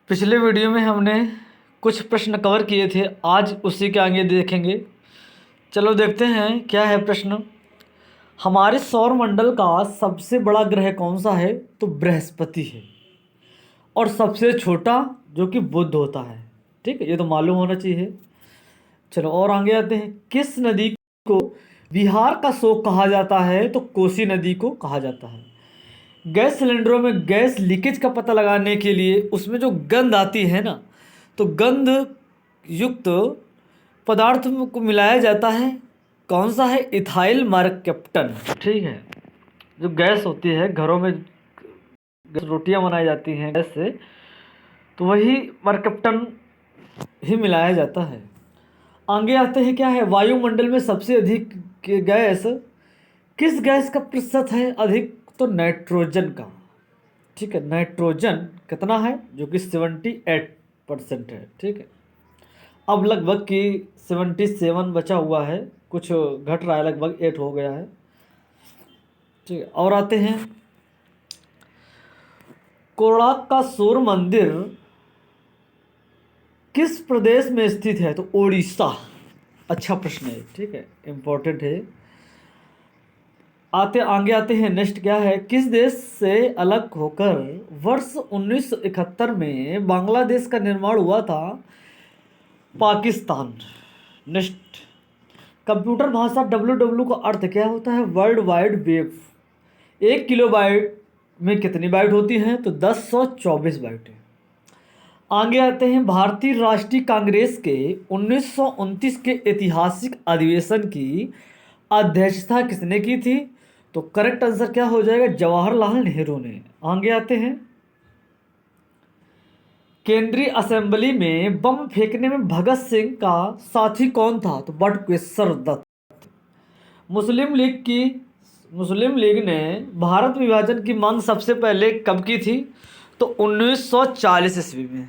पिछले वीडियो में हमने कुछ प्रश्न कवर किए थे, आज उसी के आगे देखेंगे। चलो देखते हैं क्या है प्रश्न। हमारे सौर मंडल का सबसे बड़ा ग्रह कौन सा है? तो बृहस्पति है। और सबसे छोटा जो कि बुध होता है। ठीक है, ये तो मालूम होना चाहिए। चलो और आगे आते हैं। किस नदी को बिहार का शोक कहा जाता है? तो कोसी नदी को कहा जाता है। गैस सिलेंडरों में गैस लीकेज का पता लगाने के लिए उसमें जो गंध आती है ना, तो गंध युक्त पदार्थ को मिलाया जाता है। कौन सा है? Ethyl mercaptan. ठीक है, जो गैस होती है घरों में, रोटियां बनाई जाती हैं गैस से, तो वही मरकैप्टन ही मिलाया जाता है। आगे आते हैं। क्या है वायुमंडल में सबसे अधिक गैस? किस गैस का प्रतिशत है अधिक? तो नाइट्रोजन का। ठीक है, नाइट्रोजन कितना है? जो कि 78% है। ठीक है, अब लगभग कि 77 बचा हुआ है, कुछ घट रहा है, लगभग 8 हो गया है। ठीक है, और आते हैं। कोणार्क का सूर्य मंदिर किस प्रदेश में स्थित है? तो ओडिशा। अच्छा प्रश्न है, ठीक है, इंपॉर्टेंट है। आगे आते हैं। नेक्स्ट क्या है? किस देश से अलग होकर वर्ष 1971 में बांग्लादेश का निर्माण हुआ था? पाकिस्तान। नेक्स्ट, कंप्यूटर भाषा डब्ल्यू का अर्थ क्या होता है? World wide web. 1 किलोबाइट में कितनी बाइट होती हैं? तो 1024 बाइट है। आगे आते हैं। भारतीय राष्ट्रीय कांग्रेस के 1929 के ऐतिहासिक अधिवेशन की अध्यक्षता किसने की थी? तो करेक्ट आंसर क्या हो जाएगा? जवाहरलाल नेहरू ने। आगे आते हैं। केंद्रीय असेंबली में बम फेंकने में भगत सिंह का साथी कौन था? तो बटुकेश्वर दत्त। मुस्लिम लीग ने भारत विभाजन की मांग सबसे पहले कब की थी? तो 1940 ईस्वी में।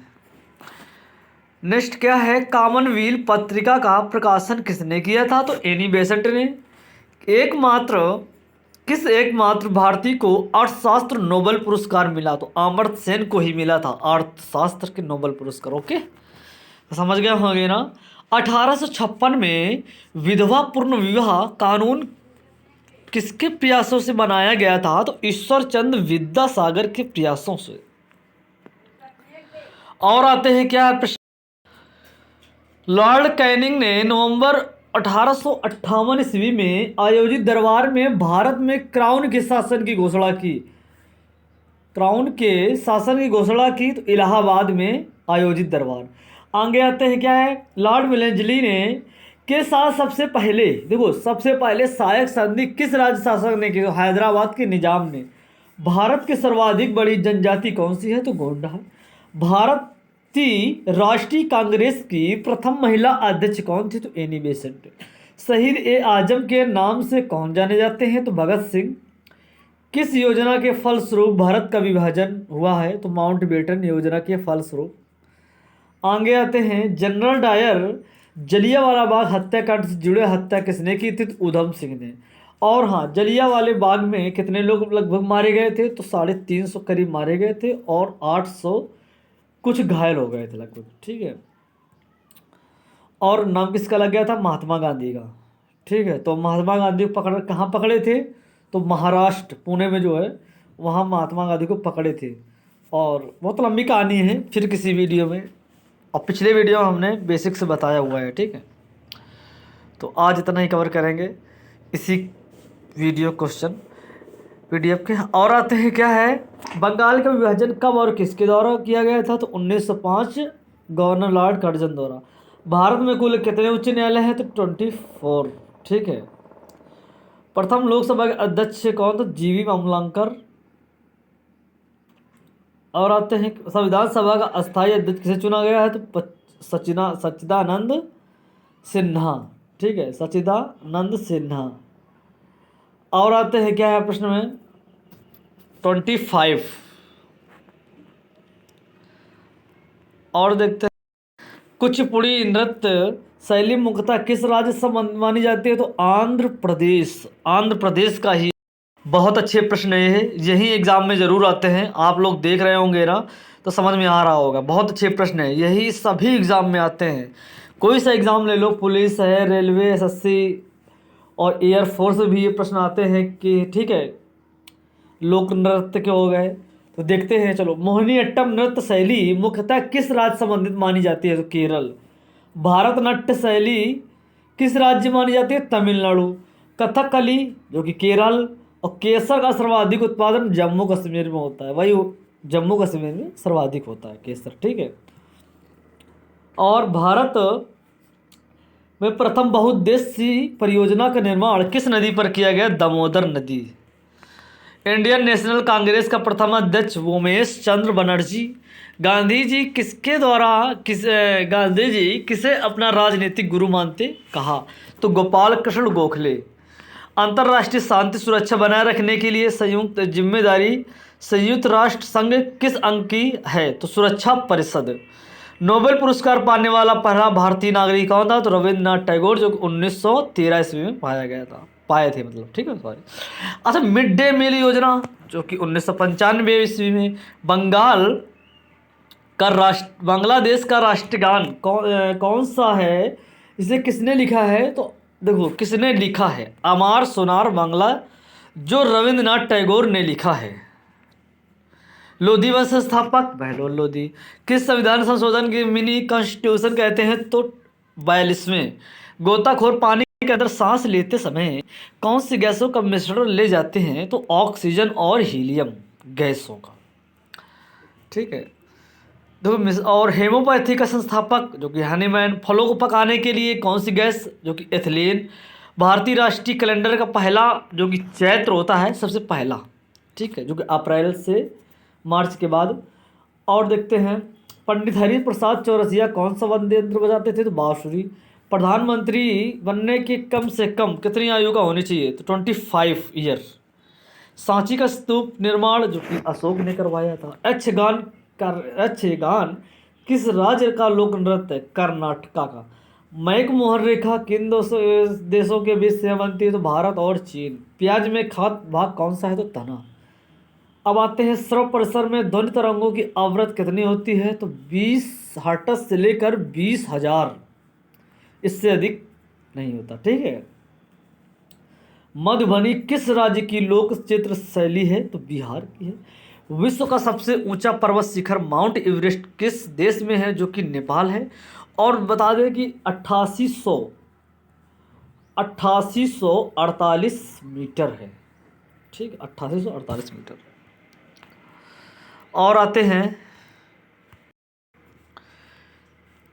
नेक्स्ट क्या है? कॉमनवेल्थ पत्रिका का प्रकाशन किसने किया था? तो एनी बेसेंट ने। एकमात्र भारतीय को अर्थशास्त्र नोबेल पुरस्कार मिला? तो अमर्त्य सेन को ही मिला था अर्थशास्त्र के नोबेल पुरस्कार। ओके, तो समझ गए होंगे ना। 1856 में विधवा पुनर्विवाह कानून किसके प्रयासों से बनाया गया था? तो ईश्वर चंद्र विद्यासागर के प्रयासों से। और आते हैं। क्या प्रश्न? लॉर्ड कैनिंग ने नवंबर 1858 ईस्वी में आयोजित दरबार में भारत में क्राउन के शासन की घोषणा की। क्राउन के शासन की घोषणा की तो इलाहाबाद में आयोजित दरबार। आगे आते हैं। क्या है? लॉर्ड वेलेस्ली ने के साथ सबसे पहले, देखो, सबसे पहले सहायक संधि किस राज्य शासक ने की? तो हैदराबाद के निजाम ने। भारत की सर्वाधिक बड़ी जनजाति कौन सी है? तो गोंडा। भारतीय राष्ट्रीय कांग्रेस की प्रथम महिला अध्यक्ष कौन थी? तो एनी बेसेंट। शहीद ए आजम के नाम से कौन जाने जाते हैं? तो भगत सिंह। किस योजना के फलस्वरूप भारत का विभाजन हुआ है? तो माउंटबेटन योजना के फलस्वरूप। आगे आते हैं। जनरल डायर जलियांवाला बाग हत्याकांड से जुड़े हत्या किसने की थी? तो उधम सिंह ने। और हाँ, जलियांवाले बाग में कितने लोग लगभग मारे गए थे? तो 350 करीब मारे गए थे और 800 कुछ घायल हो गए थे लगभग। ठीक है, और नाम किसका लग गया था? महात्मा गांधी का। ठीक है, तो महात्मा गांधी को कहाँ पकड़े थे? तो महाराष्ट्र, पुणे में जो है, वहाँ महात्मा गांधी को पकड़े थे। और बहुत लंबी कहानी है, फिर किसी वीडियो में। और पिछले वीडियो में हमने बेसिक से बताया हुआ है। ठीक है, तो आज इतना ही कवर करेंगे इसी वीडियो क्वेश्चन पीडीएफ के। और आते हैं। क्या है? बंगाल का विभाजन कब और किसके द्वारा किया गया था? तो 1905 गवर्नर लॉर्ड कर्जन द्वारा। भारत में कुल कितने उच्च न्यायालय हैं? तो 24। ठीक है, प्रथम लोकसभा के अध्यक्ष कौन? तो जीवी मामलांकर। और आते हैं। संविधान सभा का अस्थायी अध्यक्ष किसे चुना गया है? तो सच्चिदानंद सिन्हा। ठीक है, सच्चिदानंद सिन्हा। और आते हैं। क्या है प्रश्न में? 25 और देखते हैं। कुचिपुड़ी नृत्य शैली मुख्यतः किस राज्य से मानी जाती है? तो आंध्र प्रदेश का ही। बहुत अच्छे प्रश्न है, यही एग्जाम में ज़रूर आते हैं, आप लोग देख रहे होंगे ना। तो समझ में आ रहा होगा। बहुत अच्छे प्रश्न है, यही सभी एग्जाम में आते हैं। कोई सा एग्जाम ले लो, पुलिस है, रेलवे, एसएससी और एयरफोर्स भी ये प्रश्न आते हैं कि ठीक है, लोक नृत्य के हो गए। तो देखते हैं, चलो, मोहिनीअट्टम नृत्य शैली मुख्यतः किस राज्य संबंधित मानी जाती है? तो केरल। भारतनाट्य शैली किस राज्य मानी जाती है? तमिलनाडु। कथकली जो कि केरल, और केसर का सर्वाधिक उत्पादन जम्मू कश्मीर में होता है। भाई जम्मू कश्मीर में सर्वाधिक होता है केसर, ठीक है। और भारत में प्रथम बहुउद्देशीय परियोजना का निर्माण किस नदी पर किया गया? दामोदर नदी। इंडियन नेशनल कांग्रेस का प्रथम अध्यक्ष उमेश चंद्र बनर्जी। गांधी जी किसे अपना राजनीतिक गुरु मानते? कहा तो गोपाल कृष्ण गोखले। अंतर्राष्ट्रीय शांति सुरक्षा बनाए रखने के लिए संयुक्त जिम्मेदारी संयुक्त राष्ट्र संघ किस अंग की है? तो सुरक्षा परिषद। नोबेल पुरस्कार पाने वाला पहला भारतीय नागरिक कौन था? तो रविंद्रनाथ टैगोर, जो 1913 ईस्वी में पाए थे, मतलब, ठीक है, सॉरी। अच्छा, मिड डे मील योजना जो कि 1995 ईस्वी में बांग्लादेश का राष्ट्रगान कौन सा है? इसे किसने लिखा है? तो देखो किसने लिखा है, अमार सोनार बांग्ला, जो रविंद्रनाथ टैगोर ने लिखा है। लोधी वंश संस्थापक बहलोल लोधी। किस संविधान संशोधन की मिनी कॉन्स्टिट्यूशन कहते हैं? तो 42वें। गोताखोर पानी के अंदर सांस लेते समय कौन सी गैसों का मिश्रण ले जाते हैं? तो ऑक्सीजन और हीलियम गैसों का, ठीक है। देखो, और हेमोपैथी का संस्थापक जो कि हनीमैन। फलों को पकाने के लिए कौन सी गैस? जो कि एथिलीन। भारतीय राष्ट्रीय कैलेंडर का पहला जो कि चैत्र होता है सबसे पहला, ठीक है, जो कि अप्रैल से मार्च के बाद। और देखते हैं, पंडित हरि प्रसाद चौरसिया कौन सा वाद्य यंत्र बजाते थे? तो बांसुरी। प्रधानमंत्री बनने की कम से कम कितनी आयु का होनी चाहिए? तो 25 ईयर। सांची का स्तूप निर्माण जो कि अशोक ने करवाया था। यक्षगान किस राज्य का लोक नृत्य है? कर्नाटका का। मैकमोहन रेखा किन देशों के बीच से बनती है? तो भारत और चीन। प्याज में खाद भाग कौन सा है? तो तना। अब आते हैं, श्रव परिसर में ध्वनि तरंगों की आवृत्ति कितनी होती है? तो 20 हर्ट्ज से लेकर 20,000, इससे अधिक नहीं होता, ठीक है। मधुबनी किस राज्य की लोक चित्र शैली है? तो बिहार की है। विश्व का सबसे ऊंचा पर्वत शिखर माउंट एवरेस्ट किस देश में है? जो कि नेपाल है। और बता दें कि 8848 मीटर है, ठीक, 8848 मीटर। और आते हैं,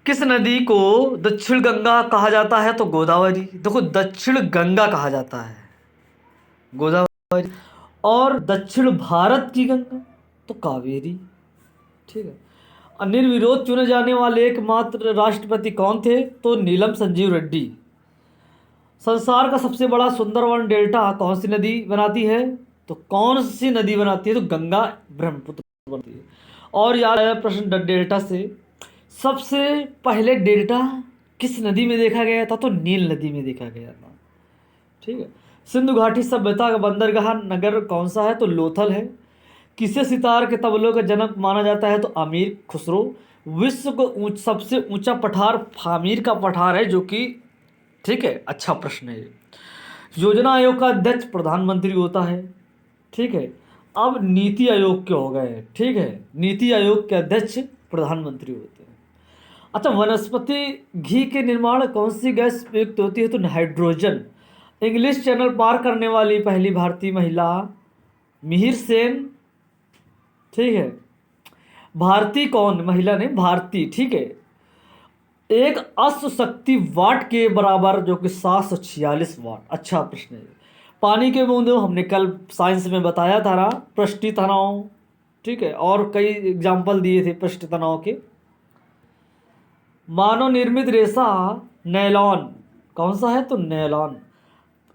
किस नदी को दक्षिण गंगा कहा जाता है? तो गोदावरी। देखो, दक्षिण गंगा कहा जाता है गोदावरी। और दक्षिण भारत की गंगा तो कावेरी, ठीक है। निर्विरोध चुने जाने वाले एकमात्र राष्ट्रपति कौन थे? तो नीलम संजीव रेड्डी। संसार का सबसे बड़ा सुंदरवन डेल्टा कौन सी नदी बनाती है? तो कौन सी नदी बनाती है? तो गंगा ब्रह्मपुत्र बनती है। और याद आया प्रश्न डेल्टा से, सबसे पहले डेल्टा किस नदी में देखा गया था? तो नील नदी में देखा गया था, ठीक है। सिंधु घाटी सभ्यता का बंदरगाह नगर कौन सा है? तो लोथल है। किसे सितार के तबलों का जनक माना जाता है? तो अमीर खुसरो। विश्व को सबसे ऊंचा पठार फामीर का पठार है, जो कि, ठीक है, अच्छा प्रश्न है। योजना आयोग का अध्यक्ष प्रधानमंत्री होता है, ठीक है। अब नीति आयोग के हो गए, ठीक है, नीति आयोग के अध्यक्ष प्रधानमंत्री होते हैं। अच्छा, वनस्पति घी के निर्माण कौन सी गैस प्रयुक्त होती है? तो हाइड्रोजन। इंग्लिश चैनल पार करने वाली पहली भारतीय महिला मिहिर सेन, ठीक है। भारतीय कौन? महिला नहीं, भारतीय, ठीक है। एक अश्व शक्ति वाट के बराबर जो कि 746 वाट। अच्छा प्रश्न है। पानी के बूंदों हमने कल साइंस में बताया था ना, पृष्ठीय तनाव, ठीक है, और कई एग्जाम्पल दिए थे पृष्ठीय तनाव के। मानव निर्मित रेशा नैलॉन कौन सा है? तो नैलॉन।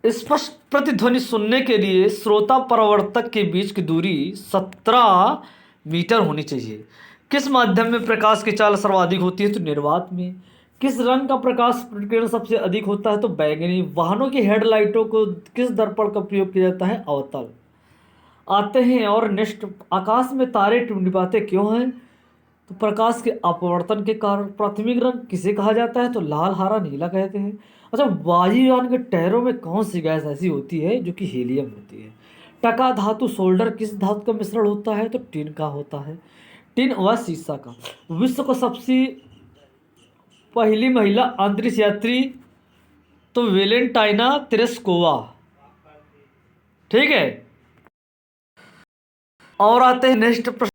स्पष्ट प्रतिध्वनि सुनने के लिए श्रोता परावर्तक के बीच की दूरी 17 मीटर होनी चाहिए। किस माध्यम में प्रकाश की चाल सर्वाधिक होती है? तो निर्वात में। किस रंग का प्रकाश प्रकीर्ण सबसे अधिक होता है? तो बैंगनी। वाहनों की हेडलाइटों को किस दर्पण का प्रयोग किया जाता है? अवतल। आते हैं और नेक्स्ट, आकाश में तारे टिमटिमाते क्यों हैं? तो प्रकाश के अपवर्तन के कारण प्राथमिक रंग किसे कहा जाता है? तो लाल, हरा, नीला कहते हैं। अच्छा, वायुयान के टायरों में कौन सी गैस ऐसी होती है जो कि हीलियम होती है? टका धातु सोल्डर किस धातु का मिश्रण होता है? तो टिन का होता है, टिन व शीशा का। विश्व को सबसे पहली महिला अंतरिक्ष यात्री तो वेलेंटाइना तेरेस्कोवा, ठीक है। और आते हैं नेक्स्ट प्रश्न,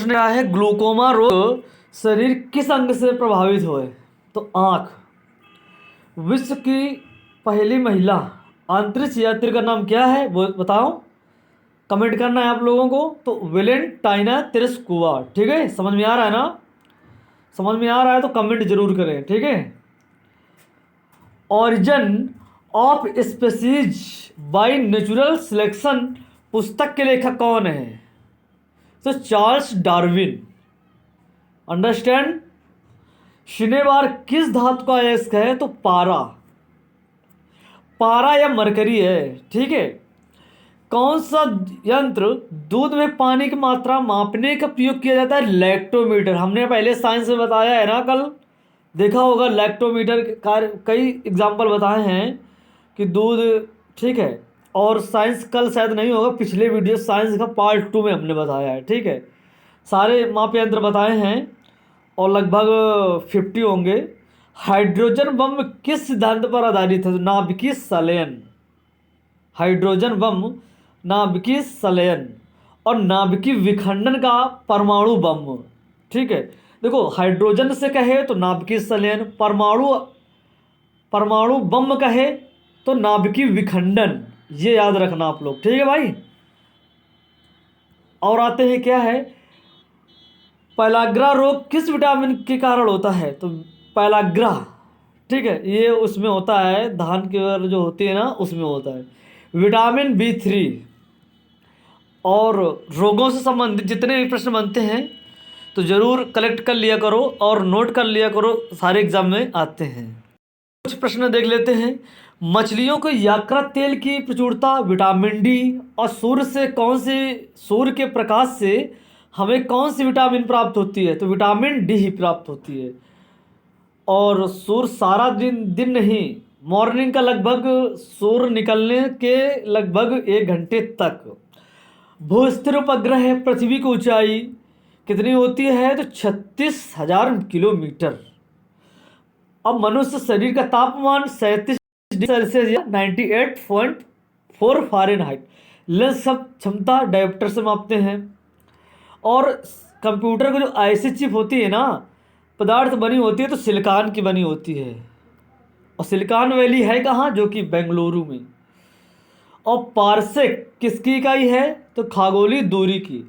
क्या है? ग्लूकोमा रोग शरीर किस अंग से प्रभावित हुए? तो आंख। विश्व की पहली महिला अंतरिक्ष यात्री का नाम क्या है वो बताओ, कमेंट करना है आप लोगों को। तो वेलेंटाइना तेरेस्कोवा, ठीक है। समझ में आ रहा है ना? समझ में आ रहा है तो कमेंट जरूर करें, ठीक है। Origin of species by natural selection पुस्तक के लेखक कौन है? तो चार्ल्स डार्विन। अंडरस्टैंड। शनिवार किस धातु का अयस्क है? तो पारा, पारा या मरकरी है, ठीक है। कौन सा यंत्र दूध में पानी की मात्रा मापने का प्रयोग किया जाता है? लैक्टोमीटर। हमने पहले साइंस में बताया है ना, कल देखा होगा लैक्टोमीटर का कई एग्जाम्पल बताए हैं कि दूध, ठीक है। और साइंस कल शायद नहीं होगा, पिछले वीडियो साइंस का पार्ट 2 में हमने बताया है, ठीक है। सारे माप यंत्र बताए हैं और लगभग 50 होंगे। हाइड्रोजन बम किस सिद्धांत पर आधारित है? तो नाभिकीय संलयन। हाइड्रोजन बम नाभिकीय संलयन और नाभिकीय विखंडन का परमाणु बम, ठीक है। देखो, हाइड्रोजन से कहे तो नाभिकीय संलयन, परमाणु बम कहे तो नाभिकीय विखंडन, ये याद रखना आप लोग, ठीक है भाई। और आते हैं, क्या है? पैलाग्रा रोग किस विटामिन के कारण होता है? तो पैलाग्रा, ठीक है, ये उसमें होता है, धान की जो होती है ना उसमें होता है। Vitamin B3। और रोगों से संबंधित जितने भी प्रश्न बनते हैं तो ज़रूर कलेक्ट कर लिया करो और नोट कर लिया करो, सारे एग्जाम में आते हैं। कुछ प्रश्न देख लेते हैं। मछलियों को यकृत तेल की प्रचुरता, विटामिन डी और सूर्य के प्रकाश से हमें कौन सी विटामिन प्राप्त होती है? तो विटामिन डी ही प्राप्त होती है। और सूर्य सारा दिन नहीं, मॉर्निंग का लगभग सूर्य निकलने के लगभग 1 घंटे तक। भूस्थिर उपग्रह है, पृथ्वी की ऊंचाई कितनी होती है? तो 36,000 किलोमीटर। अब मनुष्य शरीर का तापमान 37 डिग्री सेल्सियस या 98.4 फ़ारेनहाइट। लेंस सब क्षमता डायोप्टर से मापते हैं। और कंप्यूटर की जो ऐसी चिप होती है ना, पदार्थ बनी होती है तो सिलिकॉन की बनी होती है। और सिलिकॉन वैली है कहाँ? जो कि बेंगलुरु में। और पारसेक किसकी इकाई है? तो खगोलीय दूरी की।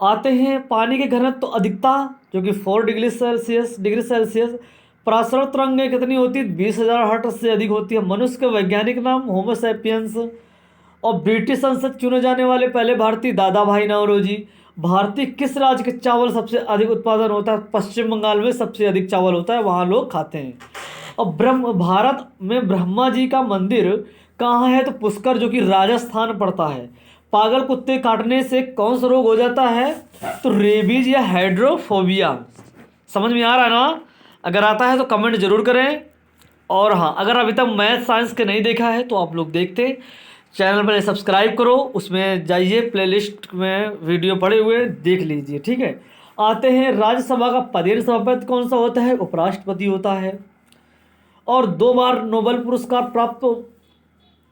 आते हैं पानी के घनत्व तो अधिकता जो कि 4 डिग्री सेल्सियस। प्रसारण तरंगें कितनी होती है? 20,000 हर्ट्ज से अधिक होती है। मनुष्य के वैज्ञानिक नाम होमो सैपियंस। और ब्रिटिश संसद चुने जाने वाले पहले भारतीय दादा भाई नौरोजी। भारतीय किस राज्य के चावल सबसे अधिक उत्पादन होता है? पश्चिम बंगाल में सबसे अधिक चावल होता है, वहाँ लोग खाते हैं। और भारत में ब्रह्मा जी का मंदिर कहाँ है? तो पुष्कर, जो कि राजस्थान पड़ता है। पागल कुत्ते काटने से कौन सा रोग हो जाता है? तो रेबीज या हाइड्रोफोबिया। समझ में आ रहा है ना? अगर आता है तो कमेंट जरूर करें। और हाँ, अगर अभी तक मैथ साइंस के नहीं देखा है तो आप लोग देखते, चैनल पर सब्सक्राइब करो, उसमें जाइए प्लेलिस्ट में वीडियो पड़े हुए देख लीजिए, ठीक है। आते हैं राज्यसभा का पदेन सभापति कौन सा होता है? उपराष्ट्रपति होता है। और 2 बार नोबेल पुरस्कार प्राप्त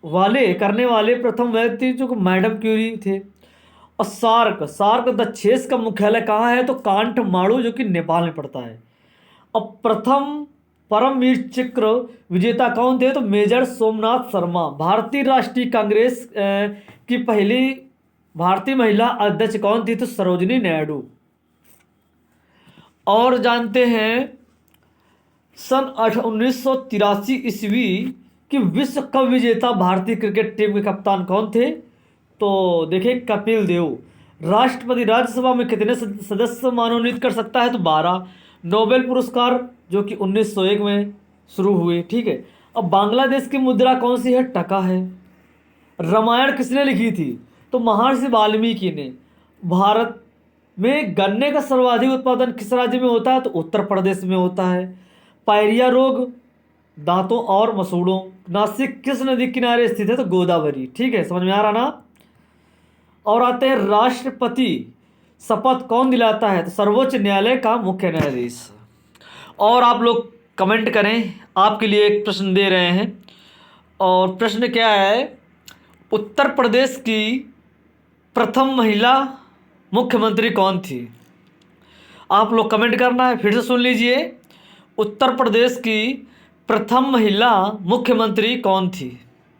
करने वाले प्रथम व्यक्ति जो मैडम क्यूरी थे। और सार्क दक्षेश का मुख्यालय कहाँ है? तो काठमांडू, जो कि नेपाल में पड़ता है। और प्रथम परमवीर चक्र विजेता कौन थे? तो मेजर सोमनाथ शर्मा। भारतीय राष्ट्रीय कांग्रेस की पहली भारतीय महिला अध्यक्ष कौन थी? तो सरोजिनी नायडू। और जानते हैं सन 1983 ईस्वी की विश्व कप विजेता भारतीय क्रिकेट टीम के कप्तान कौन थे? तो देखिए, कपिल देव। राष्ट्रपति राज्यसभा में कितने सदस्य मनोनीत कर सकता है? तो 12। नोबेल पुरस्कार जो कि 1901 में शुरू हुए, ठीक है। अब बांग्लादेश की मुद्रा कौन सी है? टका है। रामायण किसने लिखी थी? तो महर्षि वाल्मीकि ने। भारत में गन्ने का सर्वाधिक उत्पादन किस राज्य में होता है? तो उत्तर प्रदेश में होता है। पायरिया रोग दांतों और मसूड़ों, नासिक किस नदी किनारे स्थित है? तो गोदावरी। ठीक है, समझ में आ रहा ना। और आते हैं राष्ट्रपति शपथ कौन दिलाता है? तो सर्वोच्च न्यायालय का मुख्य न्यायाधीश। और आप लोग कमेंट करें, आपके लिए एक प्रश्न दे रहे हैं। और प्रश्न क्या है? उत्तर प्रदेश की प्रथम महिला मुख्यमंत्री कौन थी? आप लोग कमेंट करना है, फिर से सुन लीजिए। उत्तर प्रदेश की प्रथम महिला मुख्यमंत्री कौन थी?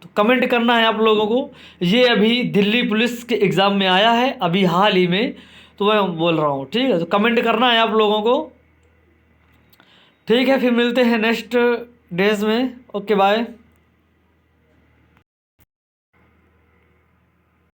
तो कमेंट करना है आप लोगों को। ये अभी दिल्ली पुलिस के एग्ज़ाम में आया है, अभी हाल ही में, तो मैं बोल रहा हूँ। ठीक है, तो कमेंट करना है आप लोगों को। ठीक है, फिर मिलते हैं नेक्स्ट डेज में। Okay, bye.